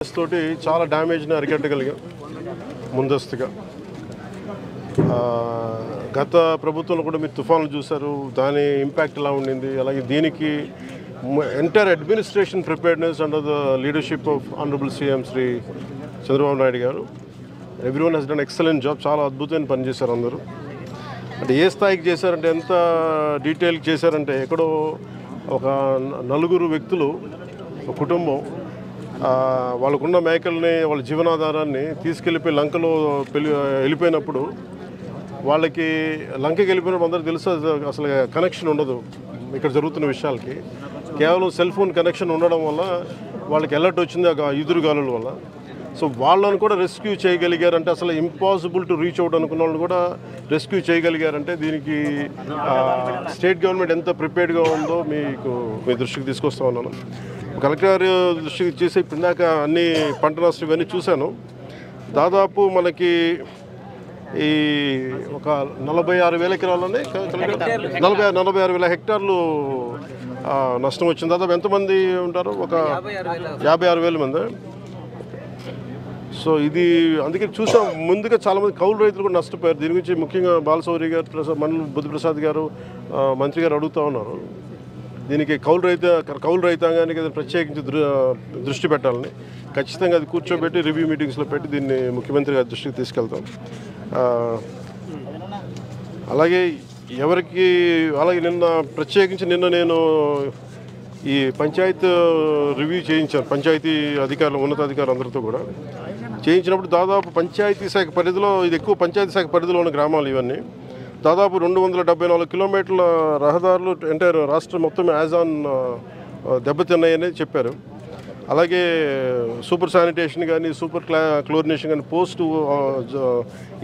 తోటి చాలా డ్యామేజ్ని అరికట్టగలిగాం ముందస్తుగా. గత ప్రభుత్వంలో కూడా మీరు తుఫాన్లు చూశారు, దాని ఇంపాక్ట్ ఎలా ఉండింది. అలాగే దీనికి entire administration preparedness under the leadership of honourable CM Shri Chandrababu Naidu garu. Everyone he's done excellent job. చాలా అద్భుతమైన పని చేశారు అందరూ. అంటే ఏ స్థాయికి చేశారంటే, ఎంత డీటెయిల్కి చేశారంటే, ఎక్కడో ఒక నలుగురు వ్యక్తులు, ఒక కుటుంబం వాళ్ళకున్న మేకల్ని, వాళ్ళ జీవనాధారాన్ని తీసుకెళ్ళిపోయి లంకలో వెళ్ళిపోయినప్పుడు, వాళ్ళకి లంకకి వెళ్ళిపోయినప్పుడు అందరూ తెలుసు అసలు కనెక్షన్ ఉండదు ఇక్కడ జరుగుతున్న విషయాలకి. కేవలం సెల్ ఫోన్ కనెక్షన్ ఉండడం వల్ల వాళ్ళకి అలర్ట్ వచ్చింది ఆ ఎదురుగాలుల వల్ల. సో వాళ్ళని కూడా రెస్క్యూ చేయగలిగారంటే, అసలు ఇంపాసిబుల్ టు రీచ్ అవుట్ అనుకున్న వాళ్ళని కూడా రెస్క్యూ చేయగలిగారంటే, దీనికి స్టేట్ గవర్నమెంట్ ఎంత ప్రిపేర్డ్గా ఉందో మీకు మీ దృష్టికి తీసుకొస్తా ఉన్నాను. కలెక్టర్ గారి దృష్టికి చేసి ఇందాక అన్ని పంట నష్టం ఇవన్నీ చూశాను. దాదాపు మనకి ఈ ఒక 46,000 ఎకరాలని 46,000 హెక్టార్లు నష్టం వచ్చింది. దాదాపు ఎంతమంది ఉంటారు? ఒక 56,000 మంది. సో ఇది అందుకే చూసాం. ముందుగా చాలామంది కౌలు రైతులు కూడా నష్టపోయారు. దీని గురించి ముఖ్యంగా బాలశౌరి గారు, మండలి బుద్ధిప్రసాద్ గారు, మంత్రి గారు అడుగుతూ ఉన్నారు. దీనికి కౌలు రైతాంగానికి ప్రత్యేకించి దృష్టి పెట్టాలని, ఖచ్చితంగా అది కూర్చోబెట్టి రివ్యూ మీటింగ్స్లో పెట్టి దీన్ని ముఖ్యమంత్రి గారి దృష్టికి తీసుకెళ్తాం. అలాగే ప్రత్యేకించి నిన్న నేను ఈ పంచాయత్ రివ్యూ చేయించాను. పంచాయతీ అధికారులు, ఉన్నతాధికారులు అందరితో కూడా చేయించినప్పుడు దాదాపు పంచాయతీ శాఖ పరిధిలో, ఇది ఎక్కువ పంచాయతీ శాఖ పరిధిలో ఉన్న గ్రామాలు ఇవన్నీ, దాదాపు 274 కిలోమీటర్ల రహదారులు ఎంటైర్ రాష్ట్రం మొత్తం యాజ్ ఆన్ దెబ్బతిన్నాయని చెప్పారు. అలాగే సూపర్ శానిటేషన్ కానీ, సూపర్ క్లోరినేషన్ కానీ, పోస్ట్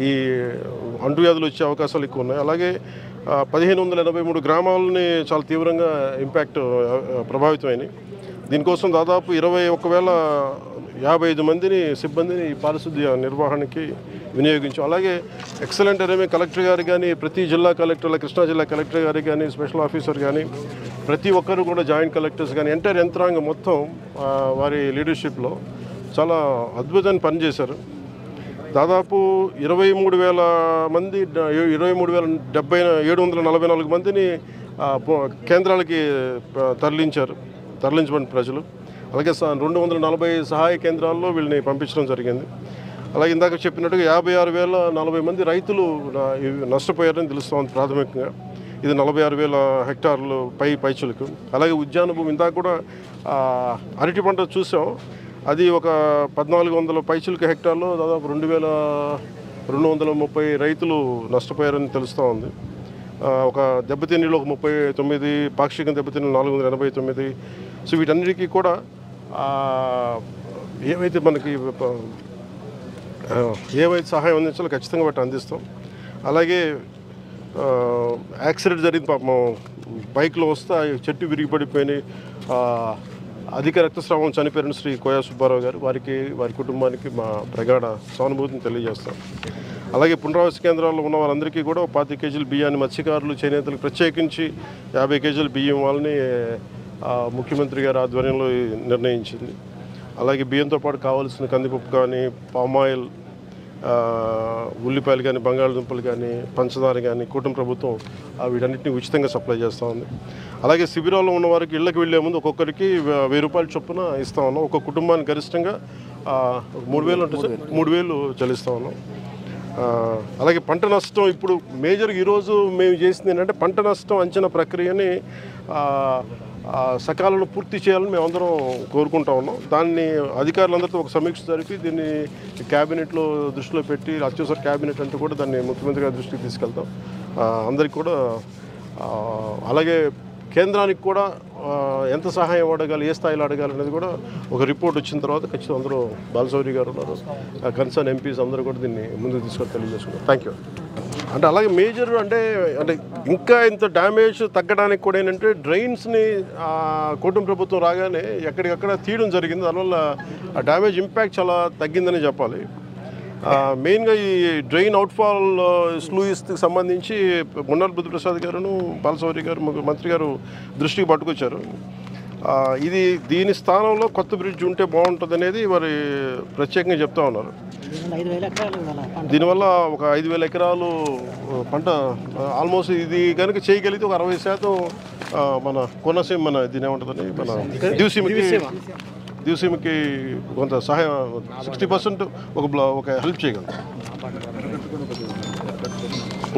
ఈ అంటువ్యాధులు వచ్చే అవకాశాలు ఎక్కువ ఉన్నాయి. అలాగే 1,583 గ్రామాలని చాలా తీవ్రంగా ప్రభావితమైనవి. దీనికోసం దాదాపు 21,055 మందిని సిబ్బందిని పారిశుద్ధ్య నిర్వహణకి వినియోగించాం. అలాగే ఎక్సలెంట్ అనే కలెక్టర్ గారు కానీ, ప్రతి జిల్లా కలెక్టర్ల, కృష్ణా జిల్లా కలెక్టర్ గారు కానీ, స్పెషల్ ఆఫీసర్ కానీ, ప్రతి ఒక్కరు కూడా, జాయింట్ కలెక్టర్స్ కానీ, ఎంటైర్ యంత్రాంగం మొత్తం వారి లీడర్షిప్లో చాలా అద్భుతమైన పని చేశారు. దాదాపు 23,000 మంది, 23,744 మందిని కేంద్రాలకి తరలించబడిన ప్రజలు. అలాగే 240 సహాయ కేంద్రాల్లో వీళ్ళని పంపించడం జరిగింది. అలాగే ఇందాక చెప్పినట్టుగా 56,040 మంది రైతులు నష్టపోయారని తెలుస్తోంది ప్రాథమికంగా. ఇది 46,000 హెక్టార్లు పైచులకు. అలాగే ఉద్యాన భూమి, ఇందాక కూడా అరటి పంట చూసాం. అది ఒక 1,400 పైచులకు హెక్టార్లో దాదాపు 2,230 రైతులు నష్టపోయారని తెలుస్తూ ఉంది. ఒక దెబ్బతిన్నీళ్ళు ఒక 39, పాక్షికంగా దెబ్బతిన్న 489. సో వీటన్నిటికీ కూడా ఏవైతే సహాయం అందించాలో ఖచ్చితంగా వాటి అందిస్తాం. అలాగే యాక్సిడెంట్ జరిగింది పాపం, బైక్లో వస్తే చెట్టు విరిగిపడిపోయినాయి, అధిక రక్తస్రావం చనిపోయిన శ్రీ కోయా సుబ్బారావు గారు, వారి కుటుంబానికి మా ప్రగాఢ సానుభూతిని తెలియజేస్తాం. అలాగే పునరావాస కేంద్రాల్లో ఉన్న వాళ్ళందరికీ కూడా 25 కేజీల బియ్యాన్ని మత్స్యకారులు, చేనేతలకు ప్రత్యేకించి 50 కేజీల బియ్యం వాళ్ళని ముఖ్యమంత్రి గారి ఆధ్వర్యంలో నిర్ణయించింది. అలాగే బియ్యంతో పాటు కావాల్సిన కందిపప్పు కానీ, పామాయిల్, ఉల్లిపాయలు కానీ, బంగాళదుంపలు కానీ, పంచదార కానీ కూటమి ప్రభుత్వం వీటన్నిటిని ఉచితంగా సప్లై చేస్తూ ఉంది. అలాగే శిబిరాల్లో ఉన్న వారికి ఇళ్ళకి వెళ్లే ముందు ఒక్కొక్కరికి 1,000 రూపాయల చొప్పున ఇస్తా ఉన్నాం. ఒక్కొక్క కుటుంబానికి గరిష్టంగా 3,000 ఉంటుంది సార్, 3,000 చెల్లిస్తూ ఉన్నాం. అలాగే పంట నష్టం, ఇప్పుడు మేజర్గా ఈరోజు మేము చేసింది ఏంటంటే, పంట నష్టం అంచనా ప్రక్రియని సకాలంలో పూర్తి చేయాలని మేమందరం కోరుకుంటా ఉన్నాం. దాన్ని అధికారులందరితో ఒక సమీక్ష జరిపి దీన్ని క్యాబినెట్లో దృష్టిలో పెట్టి, అత్యవసర క్యాబినెట్ అంటూ కూడా దాన్ని ముఖ్యమంత్రి గారి దృష్టికి తీసుకెళ్తాం అందరికీ కూడా. అలాగే కేంద్రానికి కూడా ఎంత సహాయం అడగాలి, ఏ స్థాయిలో అడగాలి అనేది కూడా ఒక రిపోర్ట్ వచ్చిన తర్వాత ఖచ్చితంగా అందరూ, బాలశౌరి గారు ఉన్నారు, కన్సర్న్ ఎంపీస్ అందరూ కూడా దీన్ని ముందుకు తీసుకొని తెలియజేసుకున్నారు. Thank you. అంటే అలాగే మేజర్ అంటే ఇంకా ఇంత డ్యామేజ్ తగ్గడానికి కూడా ఏంటంటే, డ్రైన్స్ని కూటమి ప్రభుత్వం రాగానే ఎక్కడికక్కడ తీయడం జరిగింది. దానివల్ల ఆ డ్యామేజ్ ఇంపాక్ట్ చాలా తగ్గిందని చెప్పాలి. మెయిన్గా ఈ డ్రైన్ అవుట్ఫాల్ స్లూయిస్కి సంబంధించి మండలి బుద్ధిప్రసాద్ గారును, బాలశౌరి గారు, మంత్రి గారు దృష్టికి పట్టుకొచ్చారు. ఇది దీని స్థానంలో కొత్త బ్రిడ్జ్ ఉంటే బాగుంటుంది అనేది మరి ప్రత్యేకంగా చెప్తా ఉన్నారు. దీనివల్ల ఒక 5,000 ఎకరాలు పంట ఆల్మోస్ట్ ఇది కనుక చేయగలిగితే ఒక 60% మన కోనసీమ మన దీని ఏముంటుందని మన దివసీమకి కొంత సహాయం 60% ఒక హెల్ప్ చేయగలరు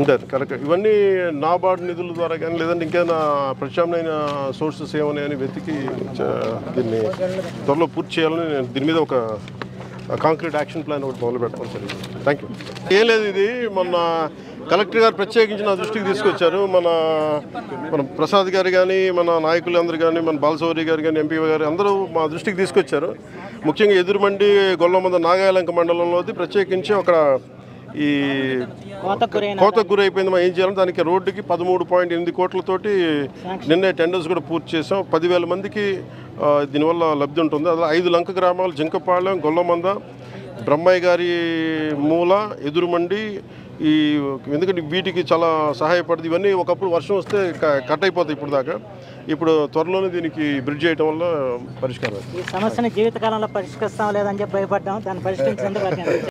ఉంటారు కరెక్ట్. ఇవన్నీ నాబార్డ్ నిధుల ద్వారా కానీ లేదంటే ఇంకేమైనా ప్రత్యామ్నాయ సోర్సెస్ ఏమని వెతికి దీన్ని త్వరలో పూర్తి చేయాలని నేను దీని మీద ఒక కాంక్రీట్ యాక్షన్ ప్లాన్ ఒకటి మొదలు పెడతాను సార్. Thank you. ఏం లేదు, ఇది మొన్న కలెక్టర్ గారు ప్రత్యేకించి నా దృష్టికి తీసుకొచ్చారు. మన ప్రసాద్ గారు కానీ మన నాయకులందరూ కానీ మన బాలసౌరి గారు కానీ ఎంపీ గారు అందరూ మా దృష్టికి తీసుకొచ్చారు. ముఖ్యంగా ఎదురుమండి గొల్లమంద నాగాయలంక మండలంలోది ప్రత్యేకించి ఒక ఈ కోతకు గురైపోయింది. మనం ఏం చేయాలంటే దానికి రోడ్డుకి 13.8 కోట్లతోటి నిన్నే టెండర్స్ కూడా పూర్తి చేసాం. 10,000 మందికి దీనివల్ల లబ్ధి ఉంటుంది. అలా 5 లంక గ్రామాలు జింకపాళెం, గొల్లమంద, బ్రహ్మయ్య గారి మూల, ఎదురుమండి ఎందుకంటే వీటికి చాలా సహాయపడుతుంది. ఇవన్నీ ఒకప్పుడు వర్షం వస్తే కట్ అయిపోతాయి ఇప్పుడు త్వరలోనే దీనికి బ్రిడ్జ్ చేయడం వల్ల పరిష్కారం. ఈ సమస్యను జీవితకాలంలో పరిష్కరిస్తాం లేదని చెప్పి భయపడ్డాం, దాన్ని పరిష్కరించేందుకు